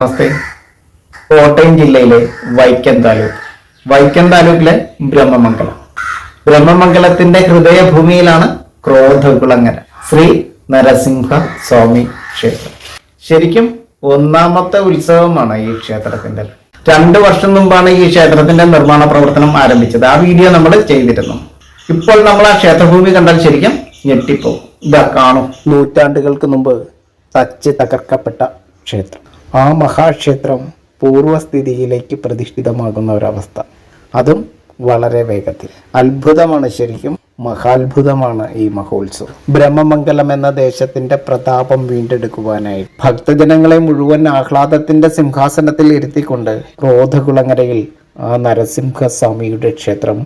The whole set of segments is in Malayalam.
നമസ്തേ. കോട്ടയം ജില്ലയിലെ വൈക്കം താലൂക്കിലെ ബ്രഹ്മമംഗലത്തിന്റെ ഹൃദയഭൂമിയിലാണ് ക്രോധകുളങ്ങര ശ്രീ നരസിംഹ സ്വാമി ക്ഷേത്രം. ശരിക്കും ഒന്നാമത്തെ ഉത്സവമാണ് ഈ ക്ഷേത്രത്തിന്റെ. 2 വർഷം മുമ്പാണ് ഈ ക്ഷേത്രത്തിന്റെ നിർമ്മാണ പ്രവർത്തനം ആരംഭിച്ചത്. ആ വീഡിയോ നമ്മൾ ചെയ്തിരുന്നു. ഇപ്പോൾ നമ്മൾ ആ ക്ഷേത്രഭൂമി കണ്ടാൽ ശരിക്കും ഞെട്ടിപ്പോകും. ഇതാ കാണും. നൂറ്റാണ്ടുകൾക്ക് മുമ്പ് തകർക്കപ്പെട്ട ക്ഷേത്രം. ആ മഹാക്ഷേത്രം പൂർവ്വസ്ഥിതിയിലേക്ക് പ്രതിഷ്ഠിതമാകുന്ന ഒരവസ്ഥ, അതും വളരെ വേഗത്തിൽ. അത്ഭുതമാണ്, ശരിക്കും മഹാത്ഭുതമാണ് ഈ മഹോത്സവം. ബ്രഹ്മമംഗലം എന്ന ദേശത്തിന്റെ പ്രതാപം വീണ്ടെടുക്കുവാനായി ഭക്തജനങ്ങളെ മുഴുവൻ ആഹ്ലാദത്തിന്റെ സിംഹാസനത്തിൽ ഇരുത്തിക്കൊണ്ട് ക്രോധകുളങ്ങരയിൽ ആ നരസിംഹസ്വാമിയുടെ ക്ഷേത്രം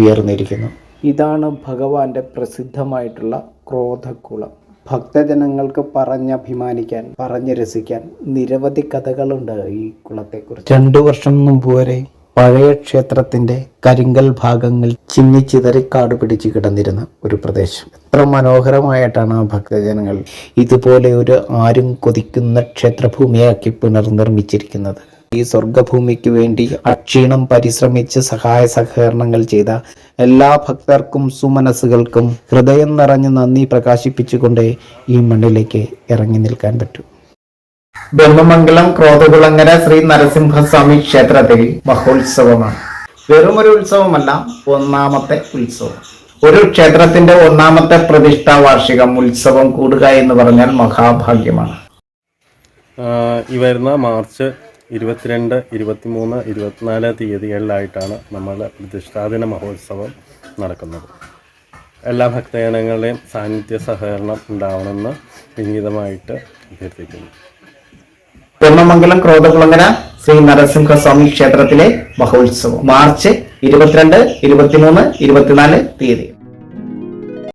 ഉയർന്നിരിക്കുന്നു. ഇതാണ് ഭഗവാന്റെ പ്രസിദ്ധമായിട്ടുള്ള ക്രോധകുളം. ഭക്തജനങ്ങൾക്ക് പറഞ്ഞഭിമാനിക്കാൻ, പറഞ്ഞു രസിക്കാൻ നിരവധി കഥകളുണ്ട് ഈ കുളത്തെക്കുറിച്ച്. 2 വർഷം മുമ്പ് വരെ പഴയ ക്ഷേത്രത്തിന്റെ കരിങ്കൽ ഭാഗങ്ങൾ ചിന്നിച്ചിതറി കാട് പിടിച്ച് കിടന്നിരുന്ന ഒരു പ്രദേശം. എത്ര മനോഹരമായിട്ടാണ് ആ ഭക്തജനങ്ങൾ ഇതുപോലെ ഒരു ആരും കൊതിക്കുന്ന ക്ഷേത്രഭൂമിയാക്കി പുനർനിർമ്മിച്ചിരിക്കുന്നത്. ഈ സ്വർഗഭൂമിക്ക് വേണ്ടി അക്ഷീണം പരിശ്രമിച്ച് സഹായ സഹകരണങ്ങൾ ചെയ്ത എല്ലാ ഭക്തർക്കും സുമനസ്സുകൾക്കും ഹൃദയം നിറഞ്ഞ് നന്ദി പ്രകാശിപ്പിച്ചുകൊണ്ട് ഈ മണ്ണിലേക്ക് ഇറങ്ങി നിൽക്കാൻ പറ്റും. ബ്രഹ്മമംഗലം ക്രോധകുളങ്ങര ശ്രീ നരസിംഹസ്വാമി ക്ഷേത്രത്തിൽ മഹോത്സവമാണ്. വെറുമൊരു ഉത്സവമല്ല, ഒന്നാമത്തെ ഉത്സവം. ഒരു ക്ഷേത്രത്തിന്റെ 1ാമത്തെ പ്രതിഷ്ഠാ വാർഷികം ഉത്സവം കൂടുക എന്ന് പറഞ്ഞാൽ മഹാഭാഗ്യമാണ്. ഈ വരുന്ന മാർച്ച് 22, 23, 24 തീയതികളിലായിട്ടാണ് നമ്മുടെ പ്രതിഷ്ഠാദിന മഹോത്സവം നടക്കുന്നത്. എല്ലാ ഭക്തജനങ്ങളുടെയും സാന്നിധ്യ സഹകരണം ഉണ്ടാവണമെന്ന് വിനീതമായിട്ട് അഭ്യർത്ഥിക്കുന്നു. ബ്രഹ്മമംഗലം ക്രോധകുളങ്ങര ശ്രീ നരസിംഹസ്വാമി ക്ഷേത്രത്തിലെ മഹോത്സവം മാർച്ച് 22, 23, 24 തീയതി.